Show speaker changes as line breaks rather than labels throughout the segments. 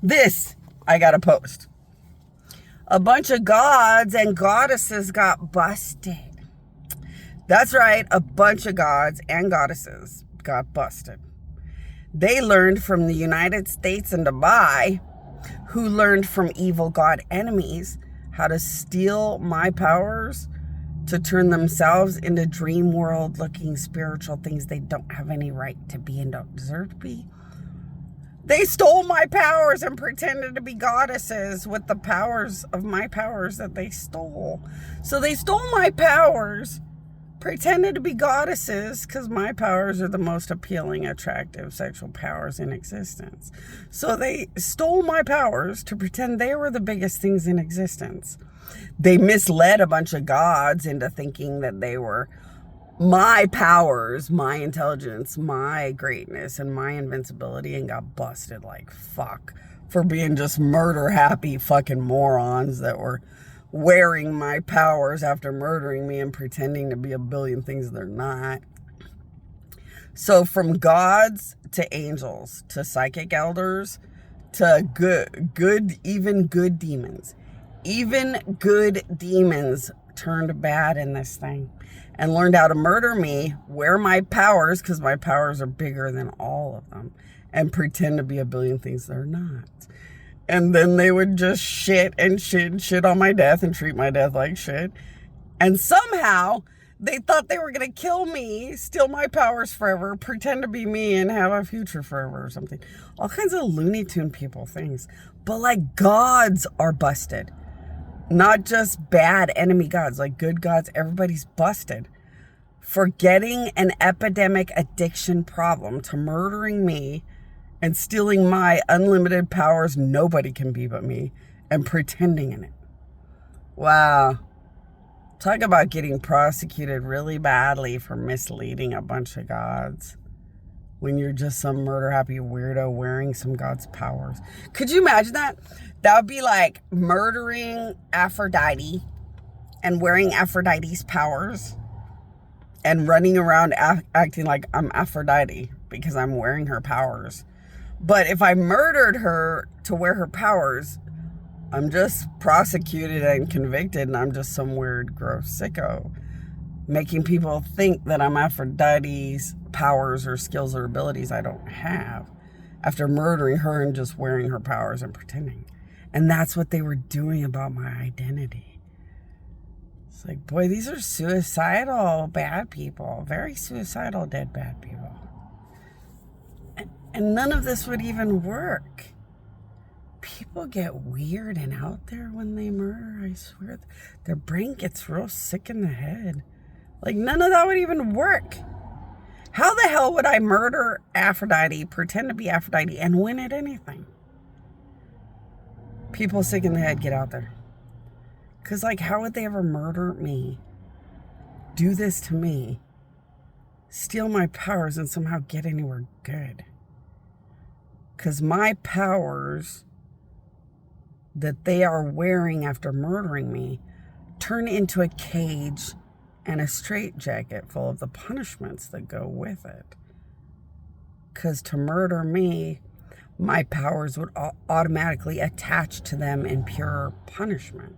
This I gotta post. A bunch of gods and goddesses got busted. That's right, a bunch of gods and goddesses got busted. They learned from the United States and Dubai, who learned from evil god enemies how to steal my powers to turn themselves into dream world looking spiritual things they don't have any right to be and don't deserve to be. They stole my powers and pretended to be goddesses with the powers of my powers that they stole. So they stole my powers, pretended to be goddesses because my powers are the most appealing, attractive sexual powers in existence. So they stole my powers to pretend they were the biggest things in existence. They misled a bunch of gods into thinking that they were my powers, my intelligence, my greatness, and my invincibility, and got busted like fuck for being just murder happy fucking morons that were wearing my powers after murdering me and pretending to be a billion things they're not. So from gods to angels to psychic elders to even good demons. Even good demons turned bad in this thing and learned how to murder me, wear my powers, because my powers are bigger than all of them, and pretend to be a billion things they're not. And then they would just shit on my death and treat my death like shit. And somehow they thought they were going to kill me, steal my powers forever, pretend to be me, and have a future forever or something. All kinds of Looney Tune people things. But like gods are busted. Not just bad enemy gods, like good gods, everybody's busted for getting an epidemic addiction problem to murdering me and stealing my unlimited powers, nobody can be but me, and pretending in it. Wow. Talk about getting prosecuted really badly for misleading a bunch of gods when you're just some murder-happy weirdo wearing some god's powers. Could you imagine that? That would be like murdering Aphrodite and wearing Aphrodite's powers and running around acting like I'm Aphrodite because I'm wearing her powers. But if I murdered her to wear her powers, I'm just prosecuted and convicted and I'm just some weird, gross sicko, making people think that I'm Aphrodite's powers or skills or abilities I don't have after murdering her and just wearing her powers and pretending. And that's what they were doing about my identity. It's like, boy, these are suicidal bad people. Very suicidal, dead bad people. And none of this would even work. People get weird and out there when they murder. I swear, their brain gets real sick in the head. Like, none of that would even work. How the hell would I murder Aphrodite, pretend to be Aphrodite, and win at anything? People sick in the head, get out there. Because, like, how would they ever murder me, do this to me, steal my powers, and somehow get anywhere good? Because my powers that they are wearing after murdering me turn into a cage and a straitjacket full of the punishments that go with it. Because to murder me, my powers would automatically attach to them in pure punishment.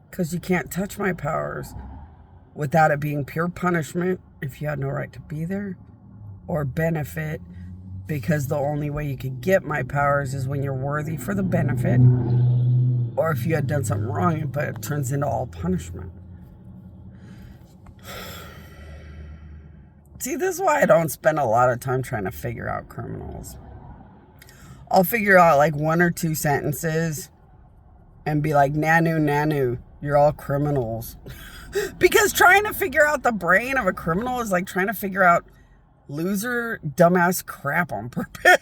Because you can't touch my powers without it being pure punishment if you had no right to be there, or benefit, because the only way you could get my powers is when you're worthy for the benefit, or if you had done something wrong, but it turns into all punishment. See, this is why I don't spend a lot of time trying to figure out criminals. I'll figure out like one or two sentences and be like, Nanu, you're all criminals. Because trying to figure out the brain of a criminal is like trying to figure out loser, dumbass crap on purpose.